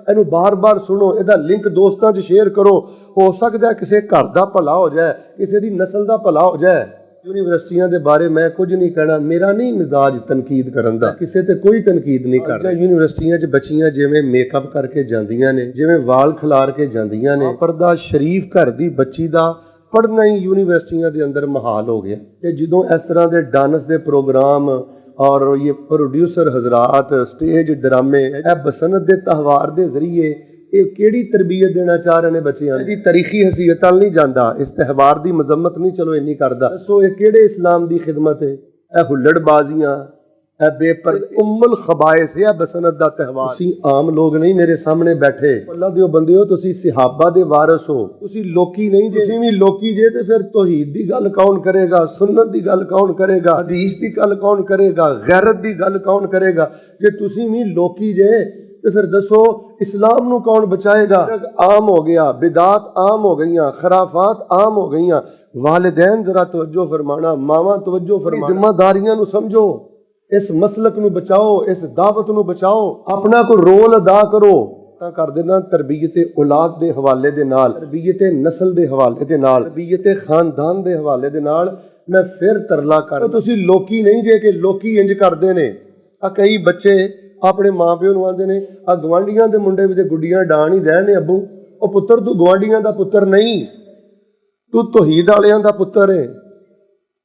ਇਹਨੂੰ ਬਾਰ-ਬਾਰ ਸੁਣੋ, ਇਹਦਾ ਲਿੰਕ ਦੋਸਤਾਂ 'ਚ ਸ਼ੇਅਰ ਕਰੋ। ਹੋ ਸਕਦਾ ਕਿਸੇ ਘਰ ਦਾ ਭਲਾ ਹੋ ਜਾਏ, ਕਿਸੇ ਦੀ ਨਸਲ ਦਾ ਭਲਾ ਹੋ ਜਾਏ। ਯੂਨੀਵਰਸਿਟੀਆਂ ਦੇ ਬਾਰੇ ਮੈਂ ਕੁਝ ਨਹੀਂ ਕਹਿਣਾ, ਮੇਰਾ ਨਹੀਂ ਮਿਜ਼ਾਜ ਤਨਕੀਦ ਕਰਨ ਦਾ, ਕਿਸੇ ਤੇ ਕੋਈ ਤਨਕੀਦ ਨਹੀਂ ਕਰਦਾ। ਯੂਨੀਵਰਸਿਟੀਆਂ 'ਚ ਬੱਚੀਆਂ ਜਿਵੇਂ ਮੇਕਅਪ ਕਰਕੇ ਜਾਂਦੀਆਂ ਨੇ, ਜਿਵੇਂ ਵਾਲ ਖਿਲਾਰ ਕੇ ਜਾਂਦੀਆਂ ਨੇ, ਪਰਦਾ ਸ਼ਰੀਫ ਘਰ ਦੀ ਬੱਚੀ ਦਾ ਪੜ੍ਹਨਾ ਹੀ ਯੂਨੀਵਰਸਿਟੀਆਂ ਦੇ ਅੰਦਰ ਮਹਾਲ ਹੋ ਗਿਆ। ਤੇ ਜਦੋਂ ਇਸ ਤਰ੍ਹਾਂ ਦੇ ਡਾਂਸ ਦੇ ਪ੍ਰੋਗਰਾਮ ਔਰ ਇਹ ਪ੍ਰੋਡਿਊਸਰ ਹਜ਼ਰਾਤ ਸਟੇਜ ਡਰਾਮੇ ਇਹ ਬਸੰਤ ਦੇ ਤਿਉਹਾਰ ਦੇ ਜ਼ਰੀਏ ਇਹ ਕਿਹੜੀ ਤਰਬੀਅਤ ਦੇਣਾ ਚਾਹ ਰਹੇ ਨੇ ਬੱਚਿਆਂ ਨੂੰ? ਇਹਦੀ ਤਾਰੀਖੀ ਹਸੀਅਤ ਨਾਲ ਨਹੀਂ ਜਾਂਦਾ, ਇਸ ਤਿਉਹਾਰ ਦੀ ਮਜ਼ਮਤ ਨਹੀਂ ਚਲੋ ਇੰਨੀ ਕਰਦਾ। ਦੱਸੋ ਇਹ ਕਿਹੜੇ ਇਸਲਾਮ ਦੀ ਖਿਦਮਤ ਹੈ? ਇਹ ਹੁੱਲੜਬਾਜ਼ੀਆਂ, ਇਹ ਬੇਪਰਦ ਉਮਲ ਖਬਾਇਸ ਹੈ ਬਸੰਤ ਦਾ ਤਿਉਹਾਰ। ਤੁਸੀਂ ਆਮ ਲੋਕ ਨਹੀਂ ਮੇਰੇ ਸਾਹਮਣੇ ਬੈਠੇ, ਅੱਲਾਹ ਦੇ ਬੰਦੇ ਹੋ, ਤੁਸੀਂ ਸਹਾਬਾ ਦੇ ਵਾਰਿਸ ਹੋ, ਤੁਸੀਂ ਲੋਕੀ ਨਹੀਂ ਜੇ। ਤੁਸੀਂ ਵੀ ਲੋਕੀ ਜੇ ਤੇ ਫਿਰ ਤੌਹੀਦ ਦੀ ਗੱਲ ਕੌਣ ਕਰੇਗਾ, ਸੁਨਨਤ ਦੀ ਗੱਲ ਕੌਣ ਕਰੇਗਾ, ਹਦੀਸ ਦੀ ਗੱਲ ਕੌਣ ਕਰੇਗਾ, ਗੈਰਤ ਦੀ ਗੱਲ ਕੌਣ ਕਰੇਗਾ? ਜੇ ਤੁਸੀਂ ਵੀ ਲੋਕੀ ਜੇ تو پھر دسو اسلام نو کون بچائے گا؟ عام ہو گیا، بدعات عام ہو گئیاں، خرافات عام ہو گئیاں۔ والدین ذرا توجہ فرمانا، ماواں توجہ فرمانا، ذمہ داریاں نو سمجھو، اس مسلک نو بچاؤ، اس دعوت نو بچاؤ، اپنا کو رول ادا کرو۔ کر دینا تربیت اولاد دے حوالے دے نال، تربیت نسل دے حوالے دے نال، تربیت خاندان دے حوالے دے نال میں پھر ترلا کر تسی لوکی نہیں جے کہ لوکی انج کردے نے۔ کئی بچے اپنے ماں پیو نوں آندے نے گوانڈیاں دے منڈے وچ گڈیاں ڈان ہی رہنے، ابو او پتر تو گوانڈیاں دا پتر نہیں، تو توحید والیاں دا پتر ہے،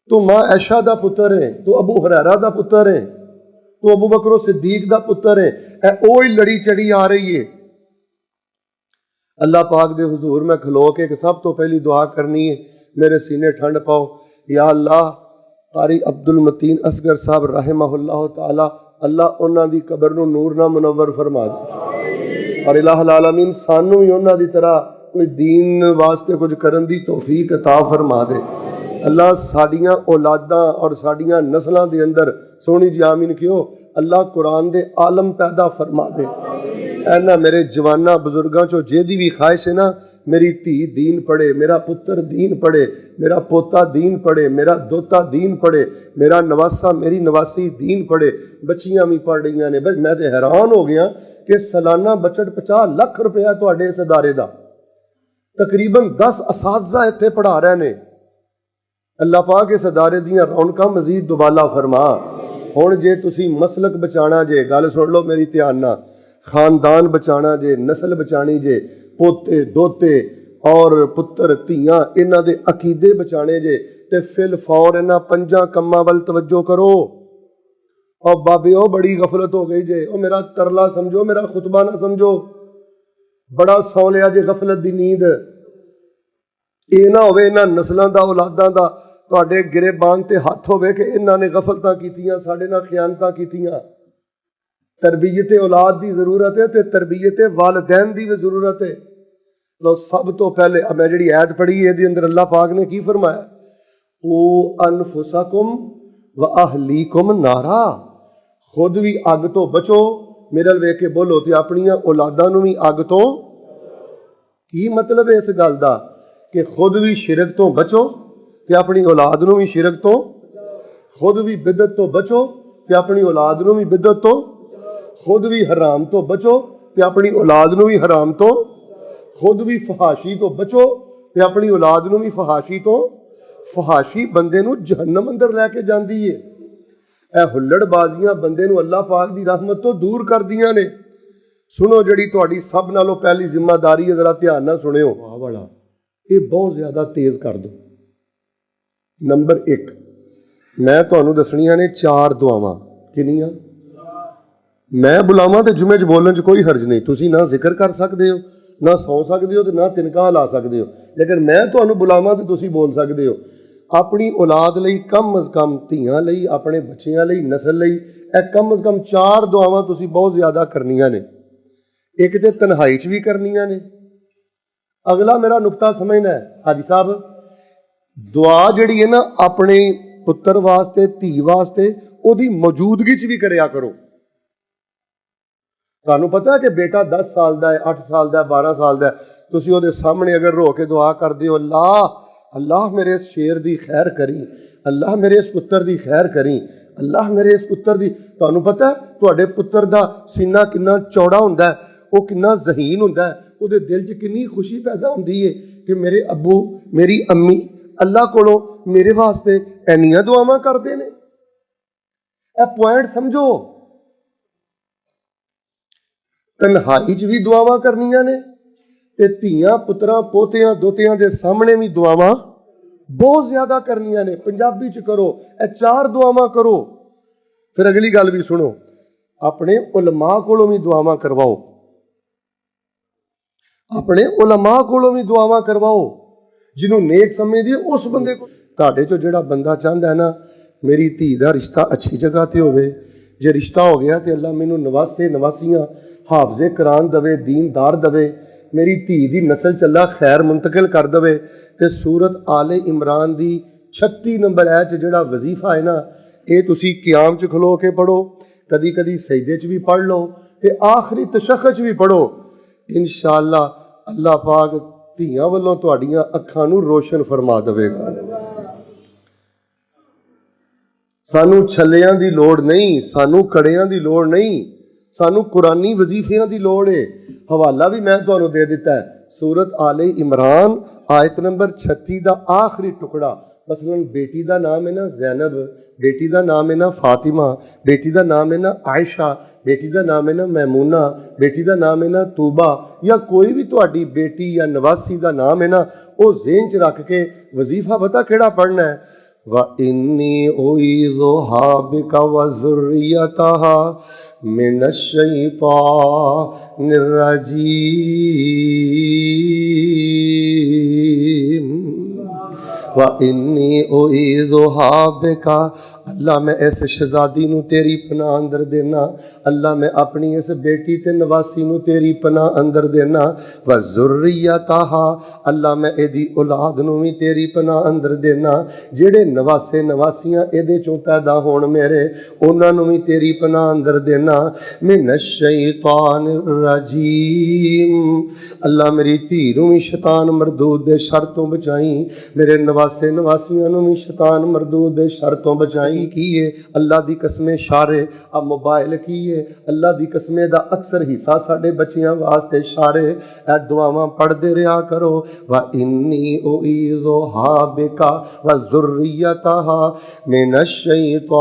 تو ماں عائشہ دا پتر ہے، تو ابو ہریرہ دا پتر ہے، تو ابو بکر صدیق دا پتر ہے۔ اے اوہی لڑی چڑی آ رہی ہے۔ اللہ پاک دے حضور میں کھلو کے کہ سب تو پہلی دعا کرنی ہے، میرے سینے ٹھنڈ پاؤ یا اللہ۔ قاری عبد المتین اصغر صاحب رحمہ اللہ تعالی، اللہ انہاں دی قبر نو نور نہ منور فرما دے، اور الہ العالمین سانو بھی انہاں دی طرح کوئی دین واسطے کچھ کرن دی توفیق عطا فرما دے۔ اللہ ساڈیاں اولاداں اور ساڈیاں نسلاں دے اندر سونی جی آمین کیو، اللہ قرآن دے عالم پیدا فرما دے۔ اینا میرے جوانہ بزرگاں چو جے دی بھی خواہش ہے نا، میری تھی دین پڑھے، میرا پتر دین پڑھے، میرا پوتا دین پڑھے، میرا دوتا دین پڑھے، میرا نواسا میری نواسی دین پڑھے۔ بچیاں بھی پڑھ رہی ہیں، بس میں تے حیران ہو گیا کہ سالانہ بجٹ 50 لاکھ روپیہ تواڈے اس ادارے دا، تقریباً 10 اساتذہ ایتھے پڑھا رہے نے۔ اللہ پاک اس ادارے دیاں رونقاں مزید دوبالا فرما۔ ہن جے تسی مسلک بچانا جے، گل سن لو میری دھیان نال، خاندان بچانا جے، نسل بچانی جے، پوتے دوتے اور پتر دھیاں انہاں دے عقیدے بچانے جے، تے فل فور انہاں 5 کماں ول توجہ کرو۔ اور بابے او بڑی غفلت ہو گئی جے، او میرا ترلا سمجھو، میرا خطبہ نہ سمجھو، بڑا سو لیا جے غفلت دی نیند۔ اے نہ ہوئے انہاں نسلاں دا اولاداں دا تواڈے گریبان تے ہاتھ ہوئے کہ انہاں نے غفلتاں کیتیاں، ساڈے نال خیانتاں کیتیاں۔ تربیت اولاد دی ضرورت ہے تے تربیت والدین دی بھی ضرورت ہے۔ لو سب تو پہلے میں جڑی آیت پڑھی ہے دی اندر اللہ پاک نے کی فرمایا؟ او انفسکم و اہلیکم نارا، خود بھی اگ تو بچو، میرے ویکھ کے بولو تے اپنیاں اولاداں نوں بھی اگ تو۔ کی مطلب ہے اس گل دا؟ کہ خود بھی شرک تو بچو تے اپنی اولاد نوں بھی شرک تو، خود بھی بدعت تو بچو تے اپنی اولاد نوں بھی بدعت تو، خود بھی حرام تو بچو تے اپنی اولاد نوں بھی حرام تو، خود بھی فحاشی تو بچو تے اپنی اولاد نوں بھی فحاشی تو۔ فحاشی بندے نوں جہنم اندر لے کے جاندی ہے۔ اے ہلڑ بازیاں بندے نوں اللہ پاک دی رحمت تو دور کر دیاں نے۔ سنو جڑی تہاڈی سب نالوں پہلی ذمہ داری ہے، ذرا دھیان نال سنیو، والا یہ بہت زیادہ تیز کر دو۔ نمبر 1 میں تہانوں دسنیاں نے 4 دعاواں۔ کنیاں؟ میں بلاواں تے جمعے چ بولن چ کوئی حرج نہیں، تسی نہ ذکر کر سکدے ہو، نہ سو سکدے ہو تے نہ تنکا لا سکدے ہو، لیکن میں تہانوں بلاواں تے تسی بول سکدے ہو۔ اپنی اولاد لئی کم از کم، دھیاں لئی، اپنے بچیاں لئی، نسل لئی اے کم از کم 4 دعاواں تسی بہت زیادہ کرنیاں نے۔ ایک تے تنہائی چ بھی کرنیاں نے۔ اگلا میرا نقطہ سمجھنا ہے حاجی صاحب، دعا جڑی ہے نا اپنے پتر واسطے، دھی واسطے، او دی موجودگی چ بھی کریا کرو۔ تانوں پتہ ہے کہ بیٹا 10 سال دا ہے، 8 سال دا ہے، 12 سال دا ہے، تسی او دے سامنے اگر رو کے دعا کر دیو، اللہ میرے اس شیر دی خیر کری، اللہ میرے اس پتر دی خیر کری، اللہ میرے اس پتر دی، تانوں پتہ ہے تواڈے پتر دا سینہ کنا چوڑا ہوندا ہے، وہ कितना ज़हीन हुंदा है, ਉਹਦੇ दिल 'ਚ कितनी खुशी पैदा हुंदी है कि मेरे अब्बू मेरी अम्मी अल्लाह कोलों मेरे वास्ते इन्नियां दुआवां करते ने। ਇਹ पॉइंट समझो। तन्हाई च भी दुआवां करनियां ने ते धीआं पुत्रां पोतियां दोतियां दे सामने भी दुआवां बहुत ज्यादा करनियां ने। पंजाबी च करो, ਇਹ 4 दुआवां करो। फिर अगली गल भी सुनो, अपने उलमा कोलों भी दुआवां करवाओ, अपने उलमा कोलों भी दुआवां करवाओ। जिन्हों नेक समझदी उस बंदे को, तुहाडे चों जिहड़ा बंदा चाहता है ना मेरी धी दा रिश्ता अच्छी जगह ते होवे, जे रिश्ता हो गया तो अल्लाह मैनू नवासे नवासियां हाफजे कुरान दवे, दीनदार दवे, मेरी धी दी नस्ल चला खैर मुंतकिल कर दवे। ते सूरत आले इमरान दी 36 नंबर ऐ च जिहड़ा वजीफा है ना, ये तुसी क़याम च खलो के पढ़ो, कदी कदी सजदे च भी पढ़ लो ते आखिरी तशक्कुर च भी पढ़ो। इंशाअल्लाह अल्लाह पाक धीआं वल्लों तुहाड़ियां अखां नूं रोशन फरमा देवेगा। सानू छल्लियां दी लोड़ नहीं, सानू कड़ियां दी लोड़ नहीं, सानू कुरानी वजीफियां दी लोड़ है। हवाला भी मैं तुहानू दे दिता है, सूरत आले इमरान आयत नंबर 36 दा आखिरी टुकड़ा। मसलन बेटी दा नाम है ना ज़ैनब, बेटी दा नाम है ना फातिमा, बेटी दा नाम है ना आयशा, बेटी दा नाम है ना मैमूना, बेटी दा नाम है ना तूबा, या कोई भी तुहाडी बेटी या नवासी दा नाम है ना, वो ज़हन च रख के वजीफा पता केड़ा पढ़ना है। व इन्नी उईज़ुहा बिका व ज़ुर्रियतहा मिनश्शैतानिर रजीम। व इन्नी उईज़ुहा बिका, अल्लाह मैं इस शहजादी नू तेरी पनाह अंदर देना, अल्लाह मैं अपनी इस बेटी ते नवासी नू तेरी पनाह अंदर देना। व ज़ुर्रियतहा, अल्लाह मैं एदी औलाद नू भी तेरी पनाह अंदर देना। जेड़े नवासे नवासियां एदे चों पैदा होण मेरे, उन्हां नू भी तेरी पनाह अंदर देना। मिनश्शैतानिर रजीम, अल्लाह मेरी धी नू भी शैतान मरदूद दे शर तों बचाई, मेरे नवासे नवासियां नू भी शैतान मरदूद दे शर तों बचाई। की है अल्लाह दी कसमें शारे आ मोबाइल की है, अल्लाह दी कसमें दा अक्सर हिस्सा साडे बच्चियां वास्ते शारे। ए दुआवां पढ़दे रहा करो। व इन्नी उईज़ुहा बिका व ज़ुर्रियतहा मिनश्शैतानिर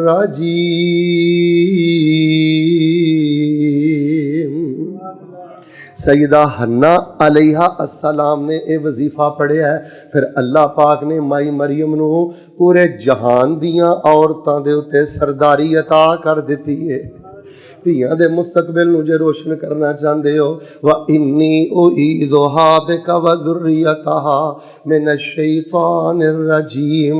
रजीम। सैयदा हन्ना अलैहा अस्सलाम ने यह वजीफा पढ़िया है। फिर अल्लाह पाक ने माई मरियम नू पूरे जहान दियां औरतां दे उत्ते सरदारी अता कर दिती है। ਧੀਆਂ ਦੇ ਮੁਸਤਕਬਲ ਨੂੰ ਜੇ ਰੋਸ਼ਨ ਕਰਨਾ ਚਾਹੁੰਦੇ ਹੋ, व इन्नी उईज़ुहा बिका व ज़ुर्रियतहा मिनश्शैतानिर रजीम।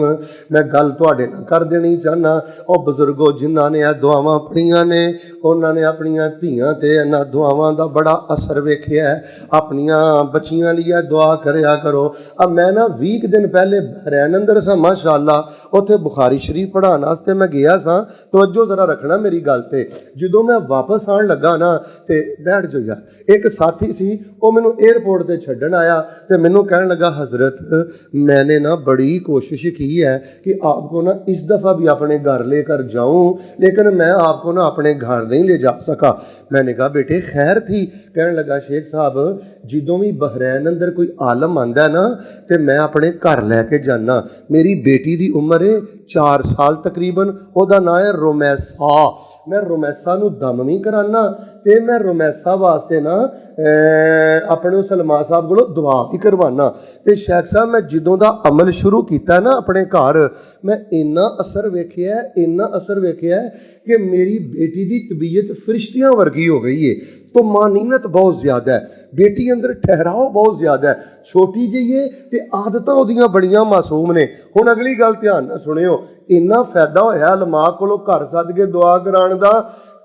मैं गल तुहाडे नाल कर देनी चाहना, ओ बुजुर्गो जिन्हां ने ये दुआवां पढ़ियां ने, उन्हां ने अपनियां धीआं ते इन्हां दुआवां दा बड़ा असर वेखिया है। अपनियां बच्चियां लई ये दुआ करया करो। अब मैं ना 20 दिन पहले बहरैन अंदर सा माशाअल्लाह, उत्थे बुखारी शरीफ पढ़ाने वास्ते मैं गया सा। तवज्जो जरा रखना मेरी गल ते। जदों मैं वापस आन लगा ना ते बैठ जो यार, एक साथी सी वो मैनू एयरपोर्ट से छड्डन आया तो मैनू कहने लगा, हज़रत मैंने ना बड़ी कोशिश की है कि आपको ना इस दफ़ा भी अपने घर लेकर जाऊं, लेकिन मैं आपको ना अपने घर नहीं ले जा सका। मैंने कहा बेटे खैर थी। कहने लगा शेख साहब जदों भी बहरैन अंदर कोई आलम आंदा ना तो मैं अपने घर लैके जाना। मेरी बेटी की उम्र है 4 साल तकरीबन, ਉਹਦਾ नाम है रोमैसा। मैं रोमैसा नू दम भी कराना ते मैं रोमैसा वास्ते ना अपने सलमान साहब को दुआ भी करवाना। तो शेख साहब मैं जदों का अमल शुरू किया ना अपने घर, मैं इन्ना असर वेखिया, इन्ना असर वेखिया कि मेरी बेटी की तबीयत फरिश्तियां वर्गी हो गई है। तो मानीनत बहुत ज़्यादा है, बेटी अंदर ठहराव बहुत ज़्यादा है, छोटी जी है तो आदतां उहदियां बड़ियां मासूम ने। हुण अगली गल ध्यान नाल सुणियो, इन्ना फायदा होया लमा कोलों घर सद के दुआ कराने का।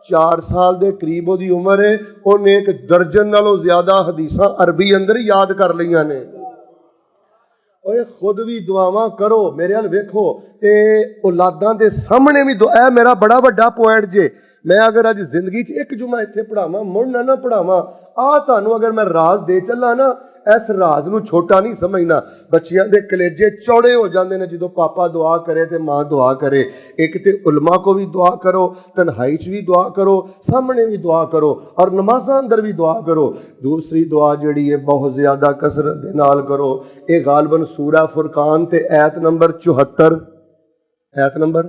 4 साल के करीब उसकी उम्र है, उन्हें 1 दर्जन नालों ज़्यादा हदीसां अरबी अंदर याद कर लियां ने। ओए खुद भी दुआवां करो, मेरे हाल वेखो ते औलादां दे सामने भी दुआ। मेरा बड़ा वड्डा पॉइंट जे, मैं अगर अज जिंदगी च एक जुमा इत्थे पढ़ावां, मुड़ ना पढ़ावां, ਆ ਤੁਹਾਨੂੰ ਅਗਰ ਮੈਂ ਰਾਜ਼ ਦੇ ਚੱਲਾਂ ਨਾ, ਇਸ ਰਾਜ਼ ਨੂੰ ਛੋਟਾ ਨਹੀਂ ਸਮਝਣਾ। ਬੱਚਿਆਂ ਦੇ ਕਲੇਜੇ ਚੌੜੇ ਹੋ ਜਾਂਦੇ ਨੇ ਜਦੋਂ ਪਾਪਾ ਦੁਆ ਕਰੇ ਤੇ ਮਾਂ ਦੁਆ ਕਰੇ। ਇੱਕ ਤੇ ਉਲਮਾ ਕੋ ਵੀ ਦੁਆ ਕਰੋ, ਤਨਹਾਈ 'ਚ ਵੀ ਦੁਆ ਕਰੋ, ਸਾਹਮਣੇ ਵੀ ਦੁਆ ਕਰੋ, ਔਰ ਨਮਾਜ਼ਾਂ ਅੰਦਰ ਵੀ ਦੁਆ ਕਰੋ। ਦੂਸਰੀ ਦੁਆ ਜਿਹੜੀ ਹੈ ਬਹੁਤ ਜ਼ਿਆਦਾ ਕਸਰਤ ਦੇ ਨਾਲ ਕਰੋ। ਇਹ ਗਾਲਬਨ ਸੂਰਾ ਫੁਰਕਾਨ ਤੇ ਐਤ ਨੰਬਰ 74, ਐਤ ਨੰਬਰ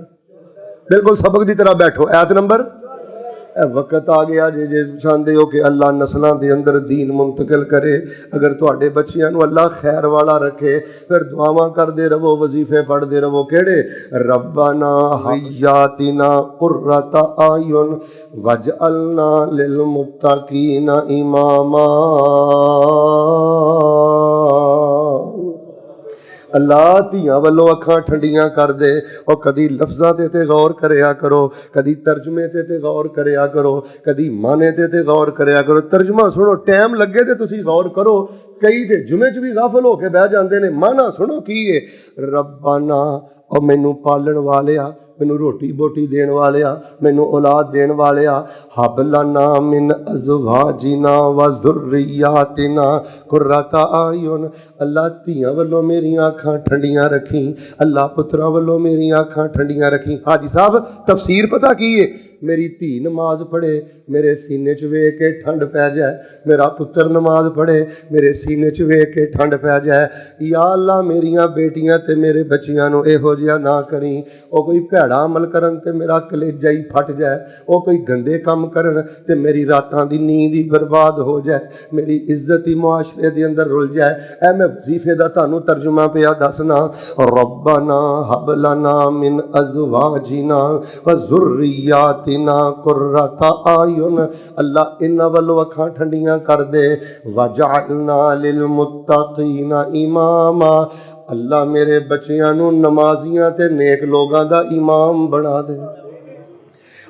ਬਿਲਕੁਲ ਸਬਕ ਦੀ ਤਰ੍ਹਾਂ ਬੈਠੋ, ਐਤ ਨੰਬਰ। वक्त आ गया जे चाहते हो कि अल्लाह नस्लों के अंदर दीन मुंतकिल करे, अगर तुहाडे बच्चियां नूं अल्लाह खैर वाला रखे, फिर दुआवां करते रहो, वजीफे पढ़ते रहो। केड़े? रब्बना हय्यातिना कुर्रता आयुन वजअलना लिलमुत्तकीना इमामा। अल्लाह धियां वालों अखां ठंडियां कर दे। और कदी लफ्ज़ां ते गौर करया करो, कदी तर्जमे ते गौर करया करो, कदी माने ते गौर करया करो। तर्जमा सुनो, टाइम लगे तो तुसी गौर करो। कई तो जुमे च भी गाफल होके बह जाते हैं। माना सुनो की है, रब्बाना और मैनू पालन वालिया, मैनू रोटी बोटी देने वाले, मैनू औलाद देने वाले, हबलना मिन अज़वाजिना व ज़ुर्रियातिना कुर्रता आयुन। अल्लाह धियां वल्लों मेरियां अखां ठंडियां रखी, अल्लाह पुत्रां वल्लों मेरियां अखां ठंडियां रखी। हाजी साहब तफसीर पता की है? मेरी धी नमाज पढ़े, मेरे सीने च वेख के ठंड पै जाए। मेरा पुत्र नमाज पढ़े, मेरे सीने च वेख के ठंड पै जाए। या अल्लाह मेरियां बेटियां ते मेरे बच्चियां नूं इहो जिहा ना करी, वो कोई भैड़ा अमल करन ते मेरा कलेजा ही फट जाए, वो कोई गंदे काम करन ते मेरी रातां दी नींद ही बर्बाद हो जाए, मेरी इज्जत ही मुआशरे दे अंदर रुल जाए। ऐ मैं वजीफे दा तुहानूं तर्जुमा पिया दसना, रब्बना हब लना मिन अज़वाजिना व ज़ुर्रियातिना कुर्रता आयुन। अल्लाह इन्हां वल्लों अखां ठंडियां कर दे। वजअलना लिलमुत्तकीना इमामा। अल्लाह मेरे बच्चियां नूं नमाजियां ते नेक लोगां दा इमाम बना दे।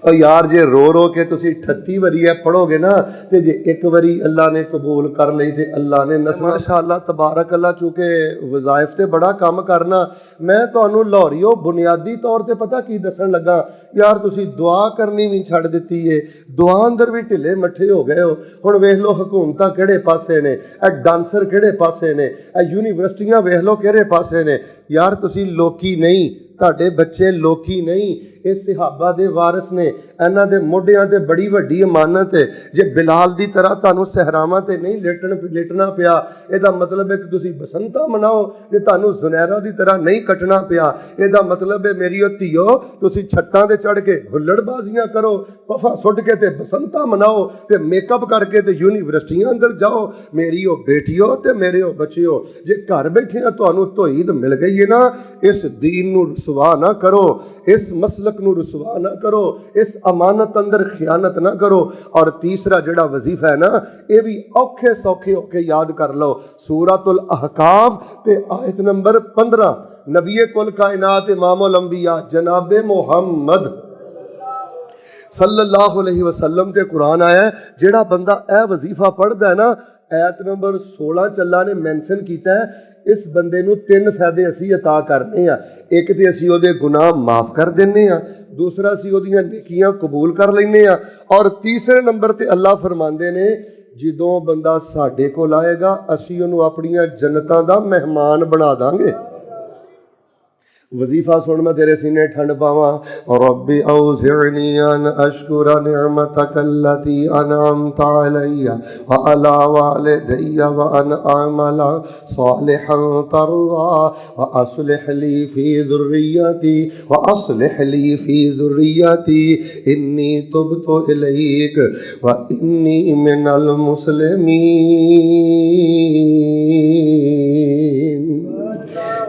और यार जे रो रो के तुसी 38 वारी है पढ़ोगे ना, तो जे एक बारी अल्लाह ने कबूल कर ली तो अल्लाह ने माशाअल्लाह तबारक अल्लाह। चूँकि वज़ाइफ ते बड़ा काम करना, मैं तुहानूं लाहौरियो बुनियादी तौर पर पता की दसन लगा यार, तुसी दुआ करनी भी छड़ दित्ती है, दुआ अंदर भी ढिले मट्ठे हो गए हो। हुण वेख लो हुकूमतां किहड़े पासे ने, डांसर किहड़े पासे ने, यूनीवर्सिटियां वेख लो किहड़े पासे ने। यार तुसी लोकी नहीं, तुहाडे बच्चे लोकी नहीं, ये सहाबा दे वारिस ने। इन्हां दे मोढियां ते बड़ी वड्डी अमानत है। जे बिलाल दी तरह तुहानूं सहरावां ते नहीं लेटना पिया, इहदा मतलब है कि तुसीं बसंता मनाओ। जे तुहानूं जुनैरा दी तरह नहीं कटना पिया, इहदा मतलब है मेरी धीओ तुसीं छत्तां ते चढ़ के हुल्लड़बाजियां करो, पफा सुट के ते बसंता मनाओ, ते मेकअप करके ते यूनीवर्सिटियां अंदर जाओ। मेरी ओ बेटियो ते मेरे ओ बच्चिओ, जे घर बैठे तुहानूं तौहीद मिल गई है ना, इस दीन नूं रुसवा ना करो, इस मसलक नूं रुसवा ना करो, इस अमानत अंदर खियानत ना करो। और तीसरा जिहड़ा वजीफा है ना, ये भी औखे सौखे होके याद कर लो। सूरतुल अहकाफ ते आयत नंबर 15, नबी कुल कायनात इमामुल अंबिया जनाबे मुहम्मद सल्लल्लाहु अलैहि वसल्लम ते कुरान आया है। जिहड़ा बंदा यह वजीफा पढ़दा है ना, आयत नंबर 16 अल्लाह ने मैंशन किया है, इस बंदे नूं 3 फायदे असी अता करने आ। एक तो असी उहदे गुनाह माफ़ कर दिंने आ, दूसरा असी उहदियां नेकियां कबूल कर लैंदे आ, और तीसरे नंबर ते अल्लाह फरमांदे ने जदों बंदा साडे कोल आएगा असी उहनूं अपणियां जन्नतां दा मेहमान बना दांगे। वजीफा सुन मैं तेरे सीने ठंड पावा। रब्बी औज़िअनी अन अशकुरा निअमतकल्लती अनअमत अलैया व अला वालिदैया व अन अअमला सालिहन तर्ज़ा व अस्लिह ली फी ज़ुर्रियती इन्नी तुब्तु इलैक व इन्नी मिनल मुस्लिमीन।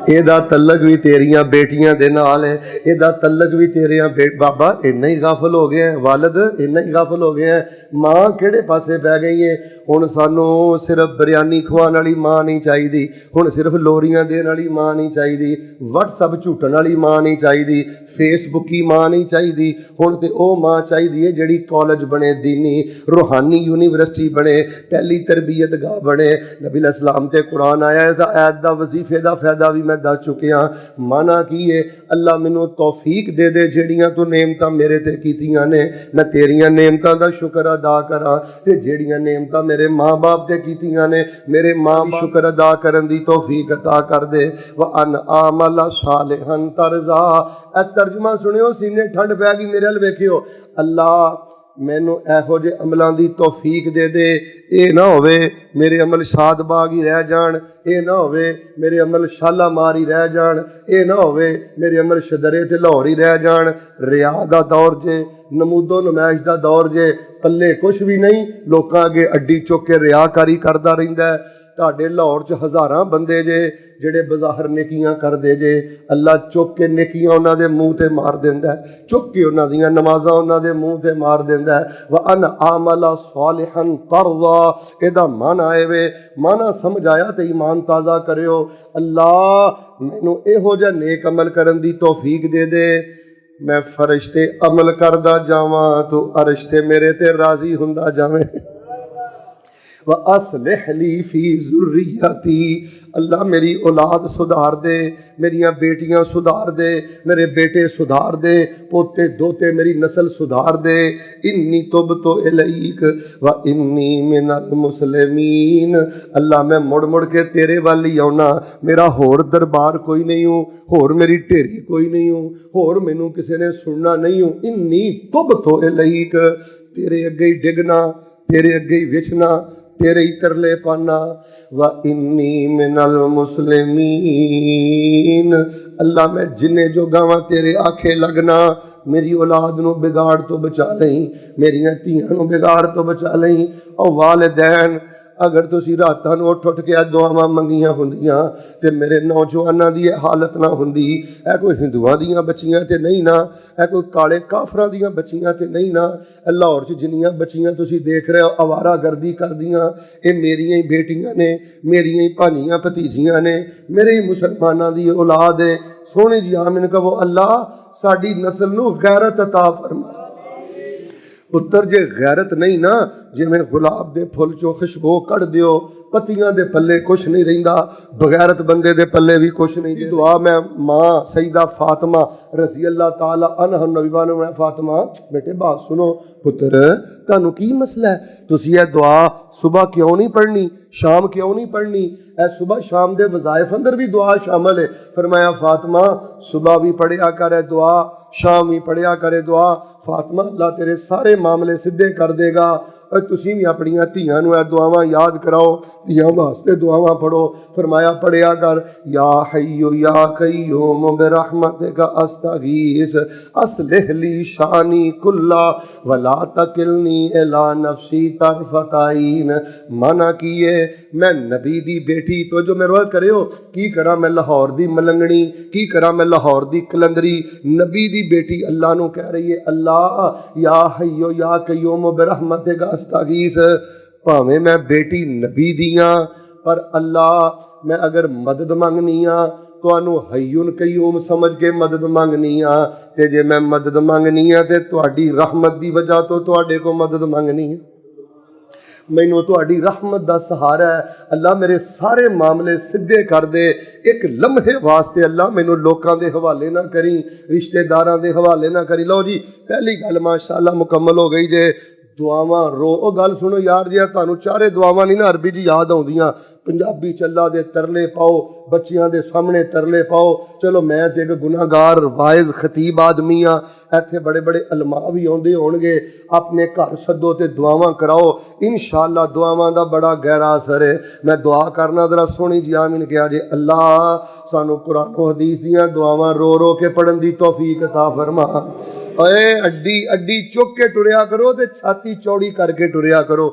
ਇਹਦਾ तलक भी तेरिया बेटियां दे नाल है, ਇਹਦਾ तलक भी तेरिया बाबा इन्ना ही गाफल हो गया है, वालद इन्ना ही गाफल हो गया है, माँ किहड़े पासे बह गई है। हुण सानू सिर्फ बिरयानी खवाने वाली माँ नहीं चाहिदी, हुण सिर्फ लोरियां देने वाली माँ नहीं चाहिदी, व्हाट्सअप झूटण वाली माँ नहीं चाहिदी, फेसबुकी माँ नहीं चाहिदी। हुण ते ओ माँ चाहिदी है जिहड़ी कॉलेज बने, दीनी रूहानी यूनीवर्सिटी बने, पहली तरबियत गाह बने। नबी अलैहि सलाम ते कुरान आया है, ऐत दा वजीफे दा फायदा भी मैं दस चुकिया। माना की है अल्लाह मैनू तौफीक दे दे जेड़ियां तू नेमतां मेरे ते कीतियां ने मैं तेरियां नेमतां दा शुक्र अदा करा, ते जेड़ियां नेमतां मेरे माँ बाप ते कीतियां ने मेरे माँ बाप शुक्र अदा करन दी तौफीक अता कर दे। व अन आमला सालिहन तरजा। ए तर्जमा सुनियो, सीने ठंड पै गई मेरे अल वेखियो। अल्लाह मैनू एहो जे अमलों की तौफीक दे दे, ये ना होवे मेरे अमल शादबाग ही रह जान, ये ना होवे मेरे अमल शालामार ही रह जान, ये ना होवे मेरे अमल शदरे ते लाहौर ही रह जान। रिया दा दौर जे, नमूदो नमैश दा दौर जे, पल्ले कुछ भी नहीं, लोकां अगे अड्डी चुक के रियाकारी करदा रहिंदा है। तुहाडे लाहौर च हज़ारां बंदे जे जेड़े बज़ाहर नेकियां करदे जे, अल्लाह चुक के नेकियां उन्हां दे मूँह ते मार दिंदा है, चुक के उन्हां दियां नमाज़ां उन्हां दे मूँह ते मार दिंदा है। व अन आमला सालिहन तरज़ा, इहदा माना है वे माना समझ आया ते ईमान ताज़ा करियो। अल्लाह मैनू इहो जिहा नेक अमल करन दी तौफीक दे दे, मैं फरिश्ते अमल करदा जावां तो अरश ते मेरे ते राज़ी हुंदा जावे। व अस्लिह ली फी ज़ुर्रियती, अल्लाह मेरी औलाद सुधार दे, मेरियां बेटियां सुधार दे, मेरे बेटे सुधार दे, पोते दोते मेरी नस्ल सुधार दे। इन्नी तुबतु इलैक व इन्नी मिनल मुस्लिमीन, अल्लाह मैं मुड़ मुड़ के तेरे वाल ही आउना, मेरा होर दरबार कोई नहीं हूँ, होर मेरी ढेरी कोई नहीं हूँ, होर मैनू किसी ने सुनना नहीं हूँ। इन्नी तुबतु इलैक, तेरे अगे ही डिगना, तेरे अगे ही विछना, तेरे ही तरले पाना। व इन्नी मिनल मुस्लिमीन, अल्लाह मैं जिन्ने जो गावां तेरे आखे लगना, मेरी औलाद नू बिगाड़ तो बचा लई, मेरियां धीआं नू बिगाड़ तो बचा लई। और वालिदैन, अगर तुसी रातां नू उठ उठ के दुआवां मंगियां हुंदियां ते मेरे नौजवानां दी हालत ना हुंदी। ऐ कोई हिंदुआं दियां बच्चियां ते नहीं ना, ऐ कोई काले काफरां दियां बच्चियां ते नहीं ना। लाहौर च जिन्नियां बच्चियां तुसी देख रहे हो आवारा गर्दी करदियां, ये मेरियां ही बेटियां ने, मेरियां ही भानियां भतीजियां ने, मेरे ही मुसलमानां दी औलाद है। सोहने जी आमीन कहो। अल्लाह साडी नस्ल नू गैरत अता फरमा। पुत्र जे गैरत नहीं ना, जिवें गुलाब दे फुल चो खुशबू कढ़ दियो, पत्तियां दे पल्ले कुछ नहीं रहिंदा, बगैरत बंदे दे पल्ले भी कुछ नहीं। दुआ मैं माँ सईदा फातिमा रज़ी अल्लाह ताला अन्हा नबीवान में, फातिमा बेटे बात सुनो, पुत्र तुहानू की मसला है, तुसी ये दुआ सुबह क्यों नहीं पढ़नी, शाम क्यों नहीं पढ़नी? ऐ सुबह शाम दे वज़ाइफ अंदर भी दुआ शामिल है। फरमाया फातिमा सुबह भी पढ़िया करे दुआ, शाम भी पढ़िया करे दुआ, फातिमा अल्लाह तेरे सारे मामले सीधे कर देगा। और तुसी भी अपनियां धीआं नू दुआवां याद कराओ, धीआं वास्ते दुआवां पढ़ो। फरमाया पढ़िया कर, या हय्यु या कय्यूम बिरहमतिका अस्तगीस अस्लिह ली शानी कुल्ला वला तकिलनी इला नफ्सी तरफतैन। माना किए मैं नबी दी बेटी तो जो मेरे वाल करियो, की करा मैं लाहौर दी मलंगनी, की करा मैं लाहौर दी कलंदरी, नबी दी बेटी अल्लाह नू कह रही है अल्लाह या हय्यो या कय्यूम बिरहमतिका अस्तगीस। भावें मैं बेटी नबी दियां, पर अल्लाह मैं अगर मदद मंगनी आ तुहानू हय्युन कय्यूम समझ के मदद मंगनी आ, ते जे मैं मदद मंगनी आ ते तुहाडी रहमत दी वजह तो तुहाडे को मदद मंगनी है। मैनू तुहाडी रहमत दा सहारा है। अल्लाह मेरे सारे मामले सीधे कर दे। एक लम्हे वास्ते अल्लाह मैनू लोकां दे हवाले ना करी, रिश्तेदारां दे हवाले ना करी। लो जी पहली गल माशाअल्लाह मुकम्मल हो गई जे। दुआवां रो ओ गल सुनो यार, जे तुहानू चारे दुआवां नहीं ना अरबी च याद आउंदियां, पंजाबी च अल्लाह दे तरले पाओ, बच्चियां दे सामने तरले पाओ। चलो मैं ते एक गुनाहगार वाइज खतीब आदमी हाँ, इत्थे बड़े बड़े अलमा भी आउंदे होणगे, अपने घर सद्दो ते दुआवां कराओ, इंशाअल्लाह दुआवां दा बड़ा गहरा असर है। मैं दुआ करना जरा सोहनी जी आमीन कहा जे। अल्लाह सानू कुरान हदीस दियां दुआवां रो रो के पढ़न दी तौफीक अता फरमा। ओए अड्डी अड्डी चुक के टुरिया करो ते छाती चौड़ी करके टुरिया करो।